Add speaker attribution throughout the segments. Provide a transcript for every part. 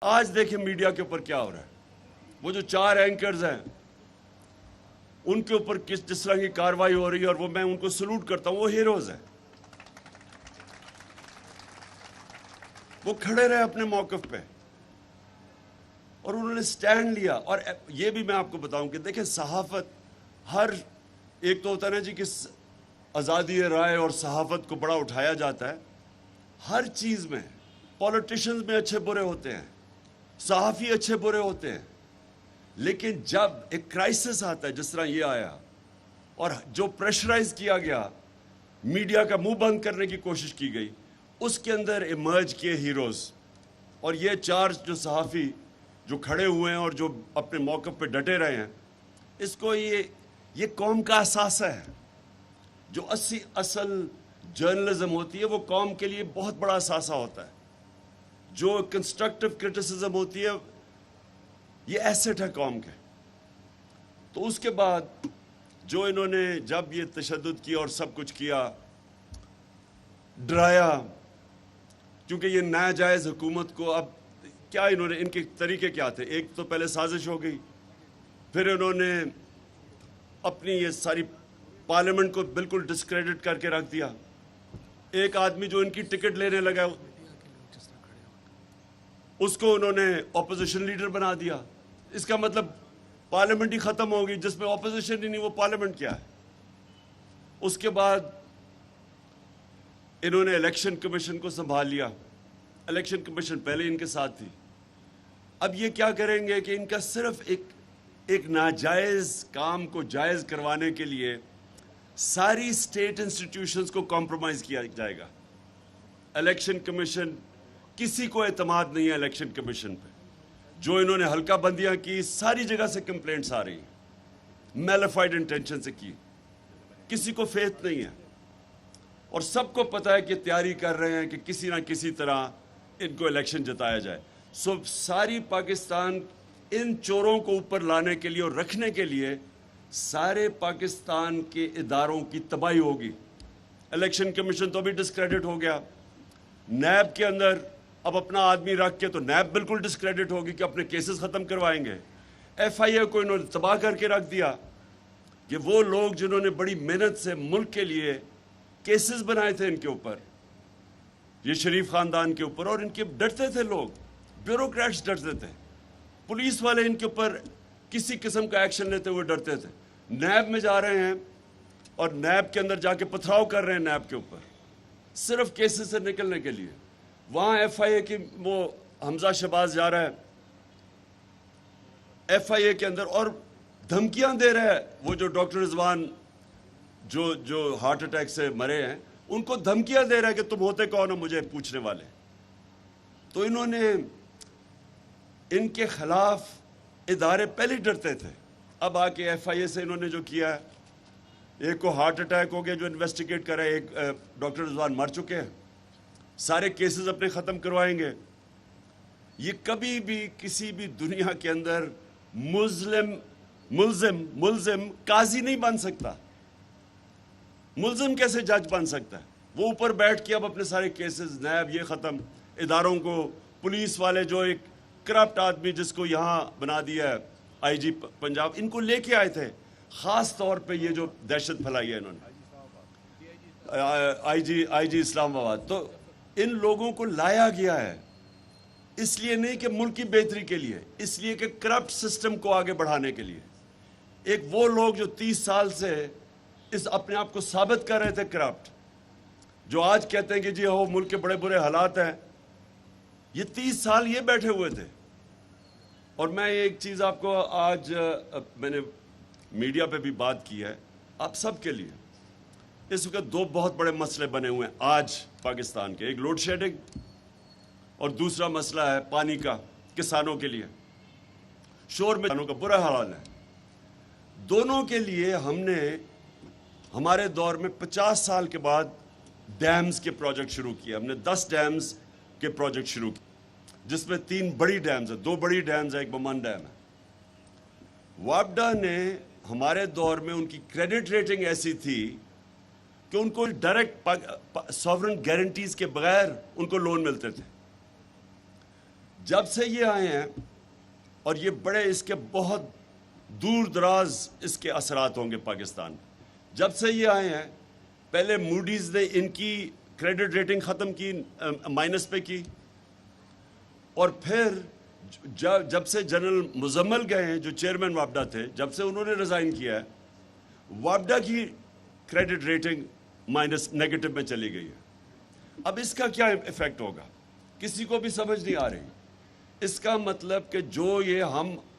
Speaker 1: آج دیکھیں میڈیا کے اوپر کیا ہو رہا ہے. وہ جو 4 اینکرز ہیں ان کے اوپر جس طرح کی کاروائی ہو رہی ہے، اور وہ میں ان کو سلوٹ کرتا ہوں. وہ ہیروز ہیں. وہ کھڑے رہے اپنے موقف پہ اور انہوں نے سٹینڈ لیا. اور یہ بھی میں آپ کو بتاؤں کہ دیکھیں، صحافت ہر ایک تو ہوتا ہے نا جی کہ آزادی رائے اور صحافت کو بڑا اٹھایا جاتا ہے. ہر چیز میں پولیٹیشنز میں اچھے برے ہوتے ہیں، صحافی اچھے برے ہوتے ہیں، لیکن جب ایک کرائسس آتا ہے جس طرح یہ آیا اور جو پریشرائز کیا گیا، میڈیا کا منہ بند کرنے کی کوشش کی گئی، اس کے اندر ایمرج کیے ہیروز. اور یہ 4 جو صحافی جو کھڑے ہوئے ہیں اور جو اپنے موقف پہ ڈٹے رہے ہیں، اس کو یہ قوم کا اثاثہ ہے. جو اصل جرنلزم ہوتی ہے وہ قوم کے لیے بہت بڑا اثاثہ ہوتا ہے. جو کنسٹرکٹیو کرٹیسزم ہوتی ہے یہ ایسٹ ہے قوم کے. تو اس کے بعد جو انہوں نے جب یہ تشدد کیا اور سب کچھ کیا، ڈرایا، کیونکہ یہ ناجائز حکومت کو اب کیا انہوں نے، ان کے طریقے کیا تھے؟ ایک تو پہلے سازش ہو گئی، پھر انہوں نے اپنی یہ ساری پارلیمنٹ کو بالکل ڈسکریڈٹ کر کے رکھ دیا. ایک آدمی جو ان کی ٹکٹ لینے لگا اس کو انہوں نے اپوزیشن لیڈر بنا دیا. اس کا مطلب پارلیمنٹ ہی ختم ہوگی. جس میں اپوزیشن ہی نہیں، وہ پارلیمنٹ کیا ہے؟ اس کے بعد انہوں نے الیکشن کمیشن کو سنبھال لیا. الیکشن کمیشن پہلے ان کے ساتھ تھی. اب یہ کیا کریں گے کہ ان کا صرف ایک ناجائز کام کو جائز کروانے کے لیے ساری اسٹیٹ انسٹیٹیوشنز کو کمپرومائز کیا جائے گا. الیکشن کمیشن، کسی کو اعتماد نہیں ہے الیکشن کمیشن پہ. جو انہوں نے حلقہ بندیاں کی، ساری جگہ سے کمپلینٹس آ رہی ہیں، میلیفائڈ انٹینشن سے کی. کسی کو فیتھ نہیں ہے اور سب کو پتہ ہے کہ تیاری کر رہے ہیں کہ کسی نہ کسی طرح ان کو الیکشن جتایا جائے. ساری پاکستان ان چوروں کو اوپر لانے کے لیے اور رکھنے کے لیے سارے پاکستان کے اداروں کی تباہی ہوگی. الیکشن کمیشن تو بھی ڈسکریڈٹ ہو گیا. نیب کے اندر اب اپنا آدمی رکھ کے تو نیب بالکل ڈسکریڈٹ ہوگی کہ اپنے کیسز ختم کروائیں گے. ایف آئی اے کو انہوں نے تباہ کر کے رکھ دیا کہ وہ لوگ جنہوں نے بڑی محنت سے ملک کے لیے کیسز بنائے تھے ان کے اوپر، یہ شریف خاندان کے اوپر، اور ان کے ڈرتے تھے لوگ، بیوروکریٹس ڈرتے تھے، پولیس والے ان کے اوپر کسی قسم کا ایکشن لیتے ہوئے ڈرتے تھے. نیب میں جا رہے ہیں اور نیب کے اندر جا کے پتھراؤ کر رہے ہیں نیب کے اوپر صرف کیسز سے نکلنے کے لیے. وہاں ایف آئی اے کی وہ حمزہ شہباز جا رہا ہے ایف آئی اے کے اندر اور دھمکیاں دے رہا ہے. وہ جو ڈاکٹر رضوان جو ہارٹ اٹیک سے مرے ہیں، ان کو دھمکیاں دے رہا ہے کہ تم ہوتے کون ہو مجھے پوچھنے والے. تو انہوں نے ان کے خلاف ادارے پہلے ڈرتے تھے. اب آ کے ایف آئی اے سے انہوں نے جو کیا ہے، ایک کو ہارٹ اٹیک ہو گیا جو انویسٹیگیٹ کر رہا ہے، ایک ڈاکٹر رضوان مر چکے ہیں، سارے کیسز اپنے ختم کروائیں گے. یہ کبھی بھی کسی بھی دنیا کے اندر ملزم قاضی نہیں بن سکتا. ملزم کیسے جج بن سکتا ہے؟ وہ اوپر بیٹھ کے اب اپنے سارے کیسز، نیب یہ ختم، اداروں کو، پولیس والے جو ایک کرپٹ آدمی جس کو یہاں بنا دیا ہے آئی جی پنجاب، ان کو لے کے آئے تھے خاص طور پہ یہ جو دہشت پھیلائی ہے انہوں نے، آئی جی اسلام آباد. تو ان لوگوں کو لایا گیا ہے اس لیے نہیں کہ ملک کی بہتری کے لیے، اس لیے کہ کرپٹ سسٹم کو آگے بڑھانے کے لیے. ایک وہ لوگ جو 30 سال سے اپنے آپ کو ثابت کر رہے تھے کرپٹ، جو آج کہتے ہیں کہ جی ہو ملک کے بڑے برے حالات ہیں، یہ 30 سال یہ بیٹھے ہوئے تھے. اور میں ایک چیز آپ کو آج میں نے میڈیا پہ بھی بات کی ہے آپ سب کے لیے. اس وقت 2 بہت بڑے مسئلے بنے ہوئے ہیں آج پاکستان کے. ایک لوڈ شیڈنگ اور دوسرا مسئلہ ہے پانی کا کسانوں کے لیے. شور میں کسانوں کا برا حال ہے. دونوں کے لیے ہم نے ہمارے دور میں 50 سال کے بعد ڈیمز کے پروجیکٹ شروع کیے. ہم نے 10 ڈیمز کے پروجیکٹ شروع کیے جس میں 3 بڑی ڈیمز ہیں، 2 بڑی ڈیمز ہیں، ایک بمان ڈیم ہے. وابڈا نے ہمارے دور میں ان کی کریڈٹ ریٹنگ ایسی تھی کہ ان کو ڈائریکٹ سوورن گارنٹیز کے بغیر ان کو لون ملتے تھے. جب سے یہ آئے ہیں اور یہ بڑے اس کے بہت دور دراز اس کے اثرات ہوں گے پاکستان میں. جب سے یہ آئے ہیں پہلے موڈیز نے ان کی کریڈٹ ریٹنگ ختم کی, مائنس پہ کی, اور پھر جب سے جنرل مزمل گئے ہیں جو چیئرمین وابڈا تھے, جب سے انہوں نے ریزائن کیا ہے, وابڈا کی کریڈٹ ریٹنگ مائنس نیگیٹو میں چلی گئی ہے. اب اس کا کیا ایفیکٹ ہوگا کسی کو بھی سمجھ نہیں آ رہی. اس کا مطلب کہ جو یہ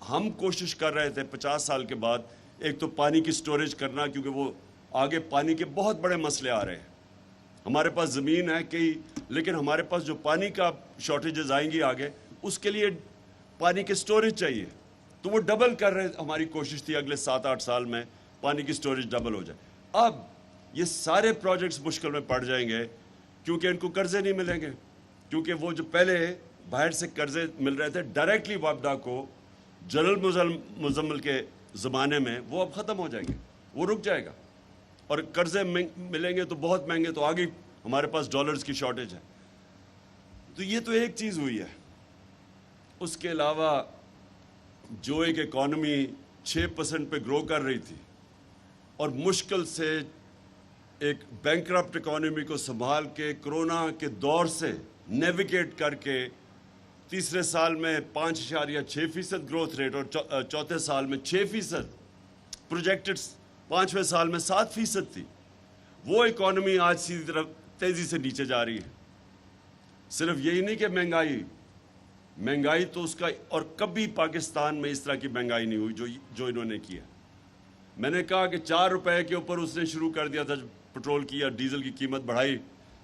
Speaker 1: ہم کوشش کر رہے تھے 50 سال کے بعد, ایک تو پانی کی سٹوریج کرنا, کیونکہ وہ آگے پانی کے بہت بڑے مسئلے آ رہے ہیں. ہمارے پاس زمین ہے کئی, لیکن ہمارے پاس جو پانی کا شارٹیجز آئیں گی آگے, اس کے لیے پانی کی سٹوریج چاہیے. تو وہ ڈبل کر رہے, ہماری کوشش تھی اگلے 7-8 سال میں پانی کی سٹوریج ڈبل ہو جائے. اب یہ سارے پروجیکٹس مشکل میں پڑ جائیں گے کیونکہ ان کو قرضے نہیں ملیں گے, کیونکہ وہ جو پہلے باہر سے قرضے مل رہے تھے ڈائریکٹلی وابڈا کو جنرل مزمل کے زمانے میں, وہ اب ختم ہو جائیں گے, وہ رک جائے گا. اور قرضے ملیں گے تو بہت مہنگے, تو آگے ہمارے پاس ڈالرز کی شارٹیج ہے. تو یہ تو ایک چیز ہوئی ہے. اس کے علاوہ جو ایک اکانومی 6% پہ گرو کر رہی تھی اور مشکل سے ایک بینکرپٹ اکانومی کو سنبھال کے کرونا کے دور سے نیویگیٹ کر کے تیسرے سال میں 5.6% گروتھ ریٹ اور چوتھے سال میں 6%, پروجیکٹڈ 5ویں سال میں 7% تھی, وہ اکانومی آج سیدھی طرف تیزی سے نیچے جا رہی ہے. صرف یہی نہیں کہ مہنگائی تو اس کا, اور کبھی پاکستان میں اس طرح کی مہنگائی نہیں ہوئی جو انہوں نے کیا. میں نے کہا کہ 4 روپے کے اوپر اس نے شروع کر دیا تھا, پٹرول کی یا ڈیزل کی قیمت بڑھائی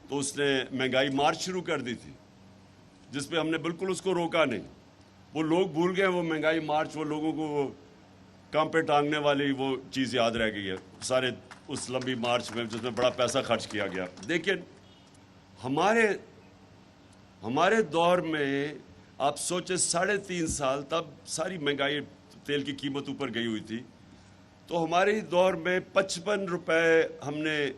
Speaker 1: تو اس نے مہنگائی مارچ شروع کر دی تھی, جس پہ ہم نے بالکل اس کو روکا نہیں. وہ لوگ بھول گئے وہ مہنگائی مارچ, وہ لوگوں کو وہ کام پہ ٹانگنے والی وہ چیز یاد رہ گئی ہے سارے اس لمبی مارچ میں جس میں بڑا پیسہ خرچ کیا گیا. لیکن ہمارے دور میں آپ سوچے 3.5 سال, تب ساری مہنگائی تیل کی قیمت اوپر گئی ہوئی تھی, تو ہمارے دور میں 55 روپے ہم نے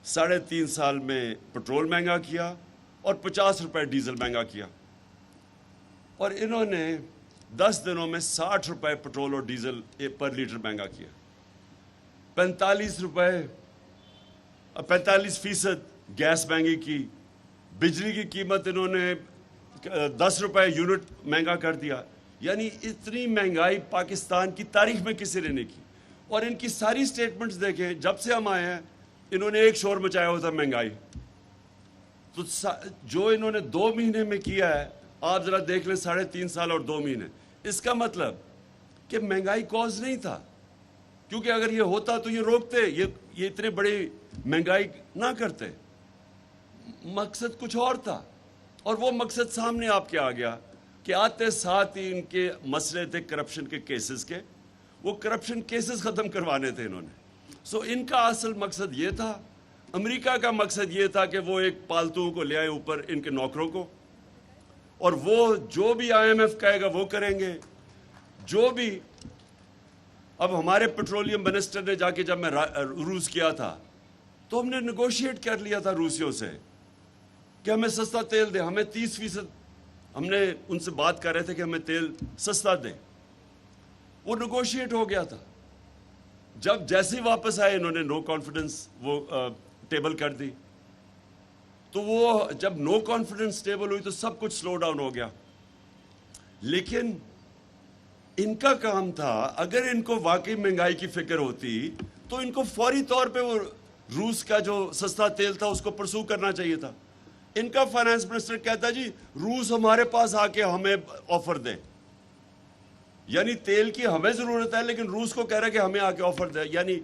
Speaker 1: 3.5 سال میں پٹرول مہنگا کیا اور 50 روپے ڈیزل مہنگا کیا. اور انہوں نے 10 دنوں میں 60 روپے پٹرول اور ڈیزل پر لیٹر مہنگا کیا. 45% گیس مہنگی کی, بجلی کی قیمت انہوں نے 10 روپے یونٹ مہنگا کر دیا. یعنی اتنی مہنگائی پاکستان کی تاریخ میں کسی نے نہیں کی. اور ان کی ساری سٹیٹمنٹس دیکھیں, جب سے ہم آئے ہیں انہوں نے ایک شور مچایا ہوتا مہنگائی. تو جو انہوں نے 2 مہینے میں کیا ہے, آپ ذرا دیکھ لیں 3.5 سال اور 2 مہینے. اس کا مطلب کہ مہنگائی کوز نہیں تھا, کیونکہ اگر یہ ہوتا تو یہ روکتے, یہ اتنے بڑی مہنگائی نہ کرتے. مقصد کچھ اور تھا, اور وہ مقصد سامنے آپ کے آ گیا کہ آتے ساتھ ہی ان کے مسئلے تھے کرپشن کے کیسز کے, وہ کرپشن کیسز ختم کروانے تھے انہوں نے. سو ان کا اصل مقصد یہ تھا. امریکہ کا مقصد یہ تھا کہ وہ ایک پالتو کو لے آئے اوپر ان کے نوکروں کو, اور وہ جو بھی IMF کہے گا وہ کریں گے. جو بھی اب ہمارے پیٹرولیم منسٹر نے جا کے, جب میں روس کیا تھا تو ہم نے نیگوشیٹ کر لیا تھا روسیوں سے کہ ہمیں سستا تیل دیں, ہمیں 30%, ہم نے ان سے بات کر رہے تھے کہ ہمیں تیل سستا دیں. وہ نیگوشیٹ ہو گیا تھا. جب جیسے ہی واپس آئے انہوں نے نو کانفیڈنس وہ ٹیبل کر دی, تو وہ جب نو کانفیڈنس ٹیبل ہوئی تو سب کچھ سلو ڈاؤن ہو گیا. لیکن ان کا کام تھا, اگر ان کو واقعی مہنگائی کی فکر ہوتی تو ان کو فوری طور پہ وہ روس کا جو سستا تیل تھا اس کو پرسو کرنا چاہیے تھا. ان کا فائنانس منسٹر کہتا جی روس ہمارے پاس آ کے ہمیں آفر دے, یعنی تیل کی ہمیں ضرورت ہے لیکن روس کو کہہ رہا ہے کہ ہمیں آ کے آفر دے. یعنی